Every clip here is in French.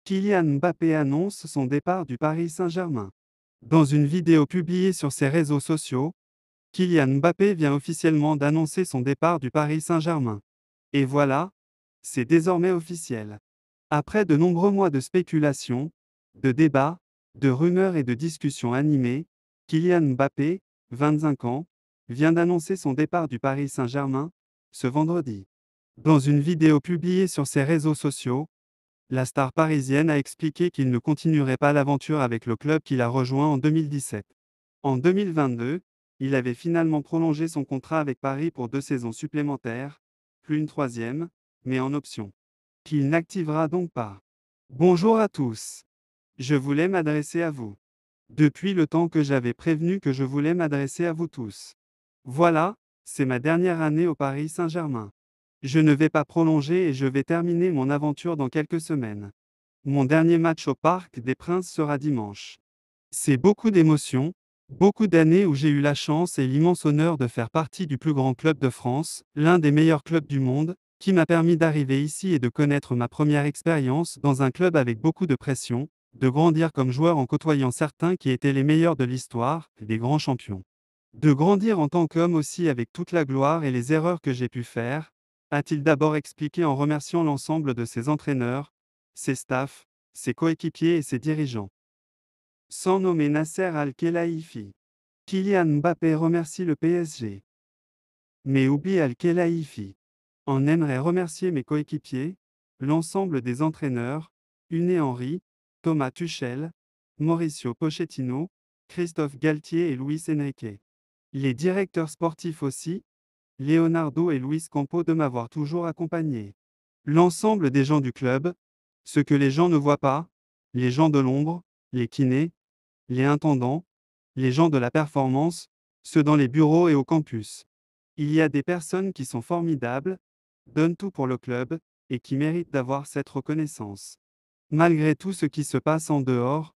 Kylian Mbappé annonce son départ du Paris Saint-Germain. Dans une vidéo publiée sur ses réseaux sociaux, Kylian Mbappé vient officiellement d'annoncer son départ du Paris Saint-Germain. Et voilà, c'est désormais officiel. Après de nombreux mois de spéculations, de débats, de rumeurs et de discussions animées, Kylian Mbappé, 25 ans, vient d'annoncer son départ du Paris Saint-Germain, ce vendredi. Dans une vidéo publiée sur ses réseaux sociaux, la star parisienne a expliqué qu'il ne continuerait pas l'aventure avec le club qu'il a rejoint en 2017. En 2022, il avait finalement prolongé son contrat avec Paris pour 2 saisons supplémentaires, plus une troisième, mais en option, qu'il n'activera donc pas. Bonjour à tous. Je voulais m'adresser à vous. Depuis le temps que j'avais prévenu que je voulais m'adresser à vous tous. Voilà, c'est ma dernière année au Paris Saint-Germain. Je ne vais pas prolonger et je vais terminer mon aventure dans quelques semaines. Mon dernier match au Parc des Princes sera dimanche. C'est beaucoup d'émotions, beaucoup d'années où j'ai eu la chance et l'immense honneur de faire partie du plus grand club de France, l'un des meilleurs clubs du monde, qui m'a permis d'arriver ici et de connaître ma première expérience dans un club avec beaucoup de pression, de grandir comme joueur en côtoyant certains qui étaient les meilleurs de l'histoire, des grands champions. De grandir en tant qu'homme aussi avec toute la gloire et les erreurs que j'ai pu faire, a-t-il d'abord expliqué en remerciant l'ensemble de ses entraîneurs, ses staffs, ses coéquipiers et ses dirigeants. Sans nommer Nasser Al-Khelaifi. Kylian Mbappé remercie le PSG. Mais oublie Al-Khelaifi. On aimerait remercier mes coéquipiers, l'ensemble des entraîneurs, Unai Henry, Thomas Tuchel, Mauricio Pochettino, Christophe Galtier et Luis Enrique. Les directeurs sportifs aussi, Leonardo et Luis Campo de m'avoir toujours accompagné. L'ensemble des gens du club, ce que les gens ne voient pas, les gens de l'ombre, les kinés, les intendants, les gens de la performance, ceux dans les bureaux et au campus. Il y a des personnes qui sont formidables, donnent tout pour le club, et qui méritent d'avoir cette reconnaissance. Malgré tout ce qui se passe en dehors,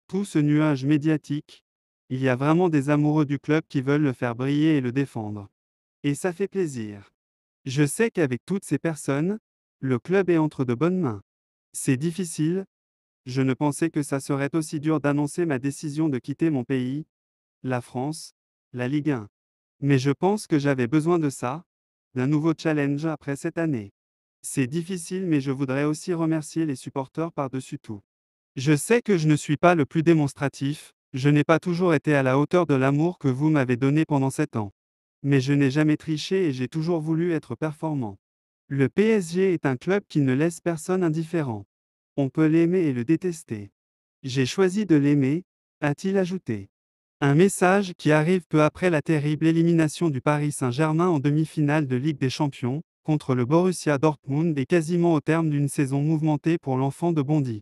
tout ce nuage médiatique, il y a vraiment des amoureux du club qui veulent le faire briller et le défendre. Et ça fait plaisir. Je sais qu'avec toutes ces personnes, le club est entre de bonnes mains. C'est difficile, je ne pensais que ça serait aussi dur d'annoncer ma décision de quitter mon pays, la France, la Ligue 1. Mais je pense que j'avais besoin de ça, d'un nouveau challenge après cette année. C'est difficile mais je voudrais aussi remercier les supporters par-dessus tout. Je sais que je ne suis pas le plus démonstratif, je n'ai pas toujours été à la hauteur de l'amour que vous m'avez donné pendant 7 ans. Mais je n'ai jamais triché et j'ai toujours voulu être performant. Le PSG est un club qui ne laisse personne indifférent. On peut l'aimer et le détester. J'ai choisi de l'aimer, a-t-il ajouté. Un message qui arrive peu après la terrible élimination du Paris Saint-Germain en demi-finale de Ligue des Champions, contre le Borussia Dortmund et quasiment au terme d'une saison mouvementée pour l'enfant de Bondy.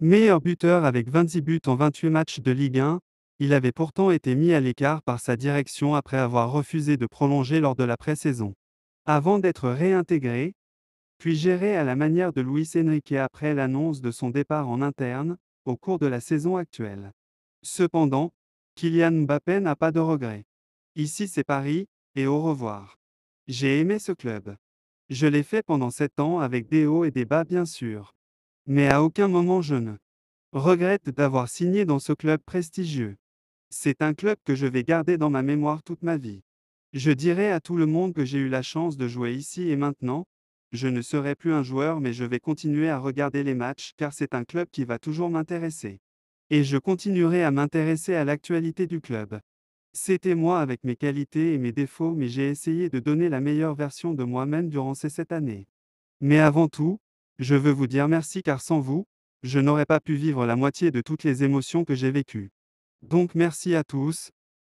Meilleur buteur avec 26 buts en 28 matchs de Ligue 1, il avait pourtant été mis à l'écart par sa direction après avoir refusé de prolonger lors de la pré-saison. Avant d'être réintégré, puis géré à la manière de Luis Enrique après l'annonce de son départ en interne, au cours de la saison actuelle. Cependant, Kylian Mbappé n'a pas de regrets. Ici c'est Paris, et au revoir. J'ai aimé ce club. Je l'ai fait pendant 7 ans avec des hauts et des bas bien sûr. Mais à aucun moment je ne regrette d'avoir signé dans ce club prestigieux. C'est un club que je vais garder dans ma mémoire toute ma vie. Je dirai à tout le monde que j'ai eu la chance de jouer ici et maintenant, je ne serai plus un joueur mais je vais continuer à regarder les matchs car c'est un club qui va toujours m'intéresser. Et je continuerai à m'intéresser à l'actualité du club. C'était moi avec mes qualités et mes défauts mais j'ai essayé de donner la meilleure version de moi-même durant ces 7 années. Mais avant tout, je veux vous dire merci car sans vous, je n'aurais pas pu vivre la moitié de toutes les émotions que j'ai vécues. Donc merci à tous.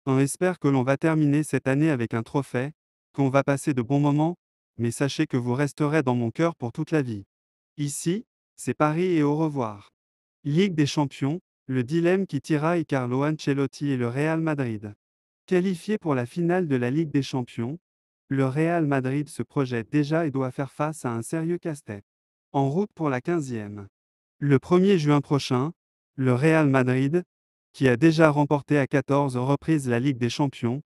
On espère que l'on va terminer cette année avec un trophée, qu'on va passer de bons moments, mais sachez que vous resterez dans mon cœur pour toute la vie. Ici, c'est Paris et au revoir. Ligue des Champions, le dilemme qui tiraille Carlo Ancelotti et le Real Madrid. Qualifié pour la finale de la Ligue des Champions, le Real Madrid se projette déjà et doit faire face à un sérieux casse-tête. En route pour la 15e. Le 1er juin prochain, le Real Madrid, qui a déjà remporté à 14 reprises la Ligue des Champions,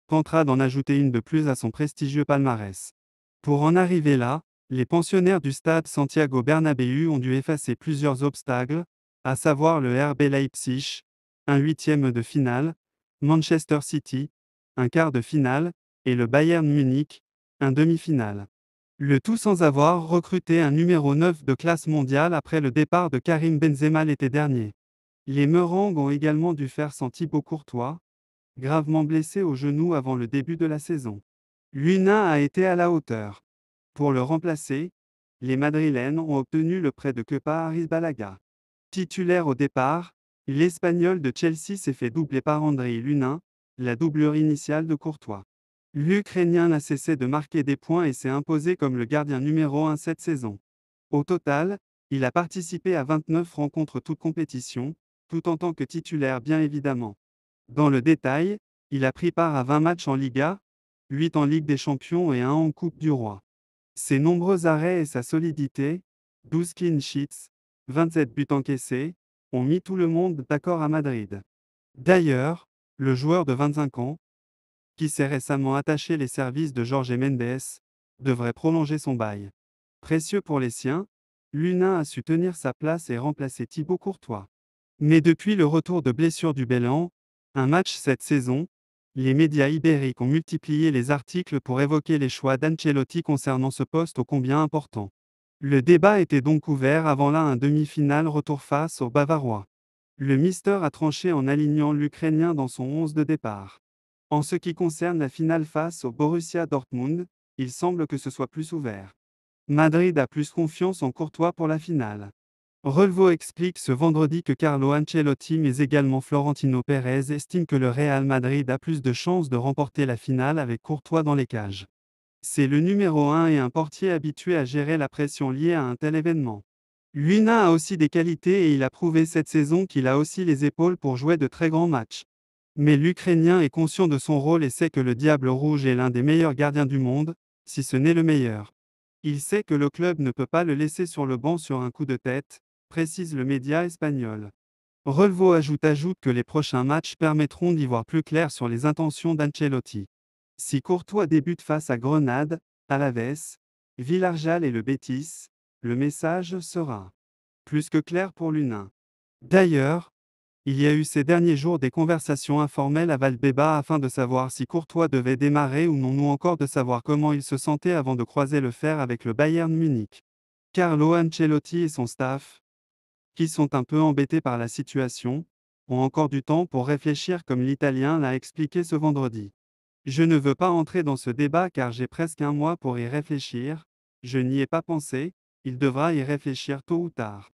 tentera d'en ajouter une de plus à son prestigieux palmarès. Pour en arriver là, Les pensionnaires du stade Santiago Bernabéu ont dû effacer plusieurs obstacles, à savoir le RB Leipzig, un huitième de finale, Manchester City, un quart de finale, et le Bayern Munich, un demi-finale. Le tout sans avoir recruté un numéro 9 de classe mondiale après le départ de Karim Benzema l'été dernier. Les Meringues ont également dû faire sans Thibaut Courtois, gravement blessé au genou avant le début de la saison. L'UNA a été à la hauteur. Pour le remplacer, les Madrilènes ont obtenu le prêt de Kepa Arrizabalaga. Titulaire au départ, l'Espagnol de Chelsea s'est fait doubler par Andrei Lunin, la doublure initiale de Courtois. L'Ukrainien n'a cessé de marquer des points et s'est imposé comme le gardien numéro 1 cette saison. Au total, il a participé à 29 rencontres toutes compétitions, tout en tant que titulaire bien évidemment. Dans le détail, il a pris part à 20 matchs en Liga, 8 en Ligue des Champions et 1 en Coupe du Roi. Ses nombreux arrêts et sa solidité, 12 clean sheets, 27 buts encaissés, ont mis tout le monde d'accord à Madrid. D'ailleurs, le joueur de 25 ans, qui s'est récemment attaché les services de Jorge Mendes, devrait prolonger son bail. Précieux pour les siens, Luna a su tenir sa place et remplacer Thibaut Courtois. Mais depuis le retour de blessure du Bélan, un match cette saison, les médias ibériques ont multiplié les articles pour évoquer les choix d'Ancelotti concernant ce poste ô combien important. Le débat était donc ouvert avant là un demi-finale retour face aux Bavarois. Le Mister a tranché en alignant l'Ukrainien dans son 11 de départ. En ce qui concerne la finale face au Borussia Dortmund, il semble que ce soit plus ouvert. Madrid a plus confiance en Courtois pour la finale. Relvo explique ce vendredi que Carlo Ancelotti mais également Florentino Pérez estiment que le Real Madrid a plus de chances de remporter la finale avec Courtois dans les cages. C'est le numéro 1 et un portier habitué à gérer la pression liée à un tel événement. Luna a aussi des qualités et il a prouvé cette saison qu'il a aussi les épaules pour jouer de très grands matchs. Mais l'Ukrainien est conscient de son rôle et sait que le Diable Rouge est l'un des meilleurs gardiens du monde, si ce n'est le meilleur. Il sait que le club ne peut pas le laisser sur le banc sur un coup de tête, précise le média espagnol. Relvo ajoute que les prochains matchs permettront d'y voir plus clair sur les intentions d'Ancelotti. Si Courtois débute face à Grenade, Alaves, Villarreal et le Betis, le message sera plus que clair pour l'Unin. D'ailleurs, il y a eu ces derniers jours des conversations informelles à Valdebebas afin de savoir si Courtois devait démarrer ou non ou encore de savoir comment il se sentait avant de croiser le fer avec le Bayern Munich. Carlo Ancelotti et son staff, qui sont un peu embêtés par la situation, ont encore du temps pour réfléchir comme l'Italien l'a expliqué ce vendredi. Je ne veux pas entrer dans ce débat car j'ai presque un mois pour y réfléchir, je n'y ai pas pensé, il devra y réfléchir tôt ou tard.